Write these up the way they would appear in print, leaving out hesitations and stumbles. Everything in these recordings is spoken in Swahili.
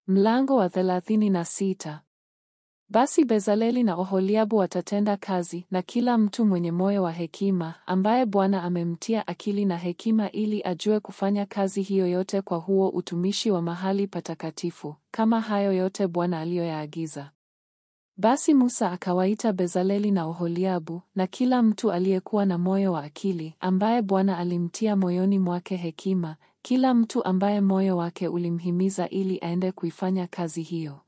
Mlango wa 36. Basi Bezaleli na Oholiabu watatenda kazi, na kila mtu mwenye moyo wa hekima, ambaye Bwana amemtia akili na hekima ili ajue kufanya kazi hiyo yote kwa huo utumishi wa mahali patakatifu, kama hayo yote Bwana aliyoyaagiza. Basi Musa akawaita Bezaleli na Oholiabu, na kila mtu aliyekuwa na moyo wa akili, ambaye Bwana alimtia moyoni mwake hekima, kila mtu ambaye moyo wake ulimhimiza ili aende kuifanya kazi hiyo.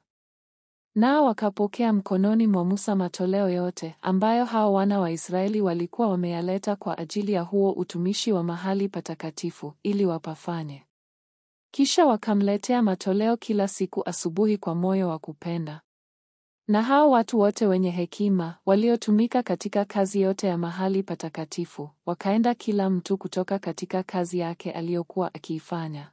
Nao wakapokea mkononi mwa Musa matoleo yote ambayo hao wana wa Israeli walikuwa wameyaleta kwa ajili ya huo utumishi wa mahali patakatifu ili wapafanye. Kisha wakamletea matoleo kila siku asubuhi kwa moyo wa kupenda. Na hao watu wote wenye hekima waliotumika katika kazi yote ya mahali patakatifu wakaenda kila mtu kutoka katika kazi yake aliyokuwa akiifanya.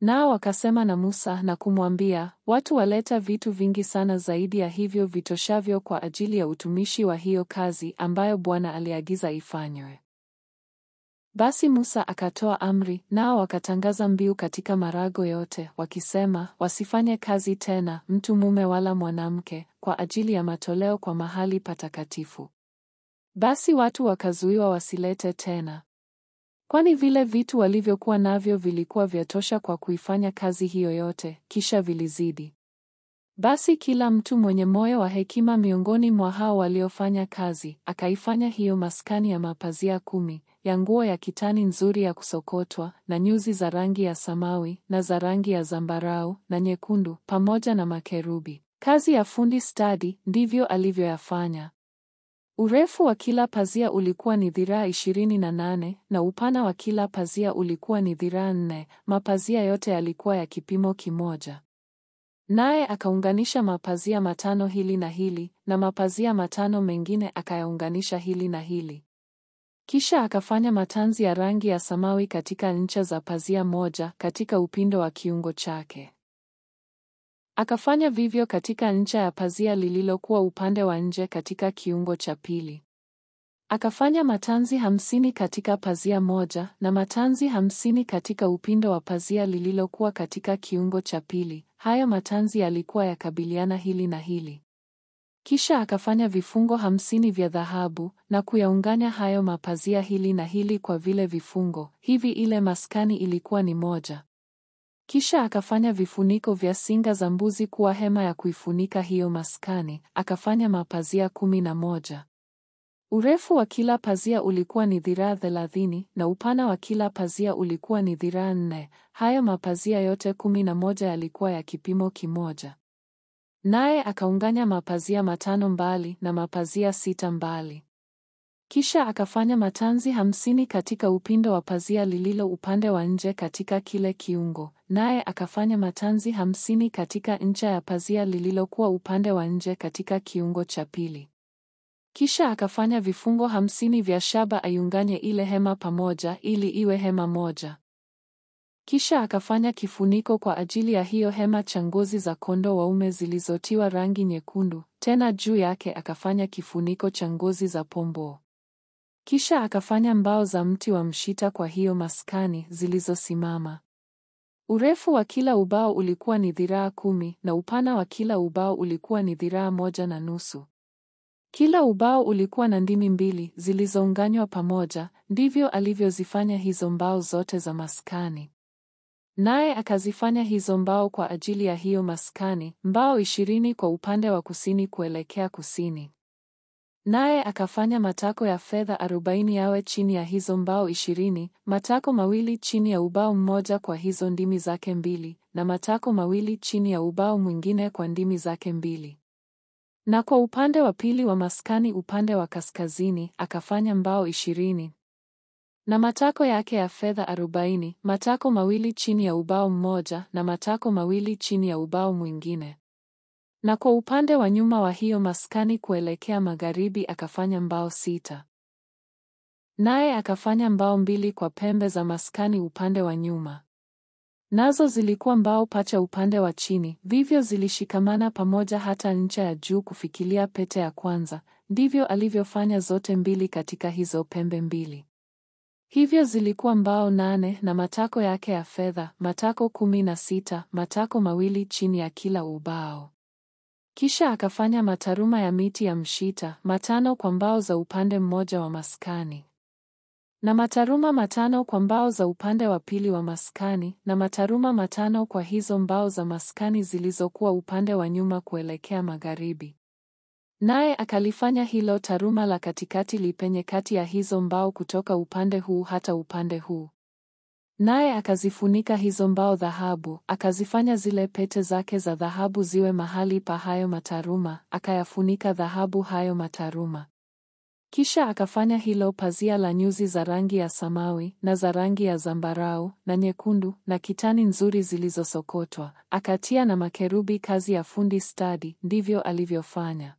Nao wakasema na Musa na kumwambia, watu waleta vitu vingi sana zaidi ya hivyo vitoshavyo kwa ajili ya utumishi wa hiyo kazi ambayo Bwana aliagiza ifanywe. Basi Musa akatoa amri, nao wakatangaza mbiu katika marago yote, wakisema, wasifanye kazi tena, mtu mume wala mwanamke, kwa ajili ya matoleo kwa mahali patakatifu. Basi watu wakazuiwa wasilete tena, kwani vile vitu walivyokuwa navyo vilikuwa vyatosha kwa kuifanya kazi hiyo yote, kisha vilizidi. Basi kila mtu mwenye moyo wa hekima miongoni mwa hao waliofanya kazi, akaifanya hiyo maskani ya mapazia 10, ya nguo ya kitani nzuri ya kusokotwa, na nyuzi za rangi ya samawi, na za rangi ya zambarau, na nyekundu, pamoja na makerubi. Kazi ya fundi stadi, ndivyo alivyoyafanya. Urefu wa kila pazia ulikuwa ni dhiraa 28, na upana wa kila pazia ulikuwa ni dhiraa 4, mapazia yote yalikuwa ya kipimo kimoja. Naye akaunganisha mapazia 5 hili na hili, na mapazia 5 mengine akayaunganisha hili na hili. Kisha akafanya matanzi ya rangi ya samawi katika ncha za pazia moja katika upindo wa kiungo chake. Akafanya vivyo katika ncha ya pazia lililokuwa upande wa nje katika kiungo cha pili. Akafanya matanzi 50 katika pazia moja, na matanzi 50 katika upindo wa pazia lililokuwa katika kiungo cha pili. Hayo matanzi yalikuwa yakabiliana hili na hili. Kisha akafanya vifungo 50 vya dhahabu, na kuyaunganya hayo mapazia hili na hili kwa vile vifungo, hivi ile maskani ilikuwa ni moja. Kisha akafanya vifuniko vya singa za mbuzi kuwa hema ya kuifunika hiyo maskani, akafanya mapazia 11. Urefu wa kila pazia ulikuwa ni dhiraa 30, na upana wa kila pazia ulikuwa ni dhiraa 4. Hayo mapazia yote 11 yalikuwa ya kipimo kimoja. Naye akaunganya mapazia 5 mbali na mapazia 6 mbali. Kisha akafanya matanzi 50 katika upindo wa pazia lililo upande wa nje katika kile kiungo, naye akafanya matanzi 50 katika ncha ya pazia lililokuwa upande wa nje katika kiungo cha pili. Kisha akafanya vifungo 50 vya shaba aiunganye ile hema pamoja ili iwe hema moja. Kisha akafanya kifuniko kwa ajili ya hiyo hema cha ngozi za kondoo waume zilizotiwa rangi nyekundu, tena juu yake akafanya kifuniko cha ngozi za pomboo. Kisha akafanya mbao za mti wa mshita kwa hiyo maskani zilizosimama. Urefu wa kila ubao ulikuwa ni dhiraa 10, na upana wa kila ubao ulikuwa ni dhiraa 1.5. Kila ubao ulikuwa na ndimi 2 zilizounganywa pamoja, ndivyo alivyozifanya hizo mbao zote za maskani. Naye akazifanya hizo mbao kwa ajili ya hiyo maskani, mbao 20 kwa upande wa kusini kuelekea kusini. Naye akafanya matako ya fedha 40 yawe chini ya hizo mbao 20, matako 2 chini ya ubao mmoja kwa hizo ndimi zake 2, na matako 2 chini ya ubao mwingine kwa ndimi zake 2. Na kwa upande wa pili wa maskani upande wa kaskazini akafanya mbao 20. Na matako yake ya fedha 40, matako 2 chini ya ubao mmoja na matako 2 chini ya ubao mwingine. Na kwa upande wa nyuma wa hiyo maskani kuelekea magharibi akafanya mbao 6. Naye akafanya mbao 2 kwa pembe za maskani upande wa nyuma. Nazo zilikuwa mbao pacha upande wa chini, vivyo zilishikamana pamoja hata ncha ya juu kufikilia pete ya kwanza, ndivyo alivyofanya zote 2 katika hizo pembe 2. Hivyo zilikuwa mbao 8 na matako yake ya fedha, matako 16, matako mawili chini ya kila ubao. Kisha akafanya mataruma ya miti ya mshita, 5 kwa mbao za upande mmoja wa maskani, na mataruma 5 kwa mbao za upande wa pili wa maskani, na mataruma 5 kwa hizo mbao za maskani zilizokuwa upande wa nyuma kuelekea magharibi. Naye akalifanya hilo taruma la katikati lipenye kati ya hizo mbao kutoka upande huu hata upande huu. Naye akazifunika hizo mbao dhahabu, akazifanya zile pete zake za dhahabu ziwe mahali pa hayo mataruma, akayafunika dhahabu hayo mataruma. Kisha akafanya hilo pazia la nyuzi za rangi ya samawi na za rangi ya zambarau na nyekundu na kitani nzuri zilizosokotwa, akatia na makerubi kazi ya fundi stadi, ndivyo alivyofanya.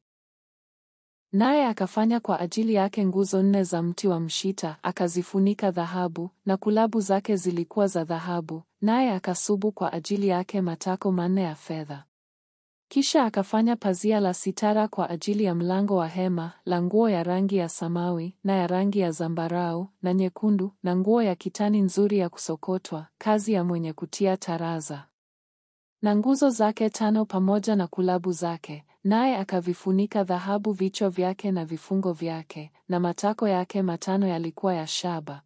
Naye akafanya kwa ajili yake nguzo 4 za mti wa mshita, akazifunika dhahabu, na kulabu zake zilikuwa za dhahabu, naye akasubu kwa ajili yake matako 4 ya fedha. Kisha akafanya pazia la sitara kwa ajili ya mlango wa hema, la nguo ya rangi ya samawi na ya rangi ya zambarau na nyekundu, na nguo ya kitani nzuri ya kusokotwa, kazi ya mwenye kutia taraza, na nguzo zake 5 pamoja na kulabu zake. Naye akavifunika dhahabu vichwa vyake na vifungo vyake, na matako yake 5 yalikuwa ya shaba.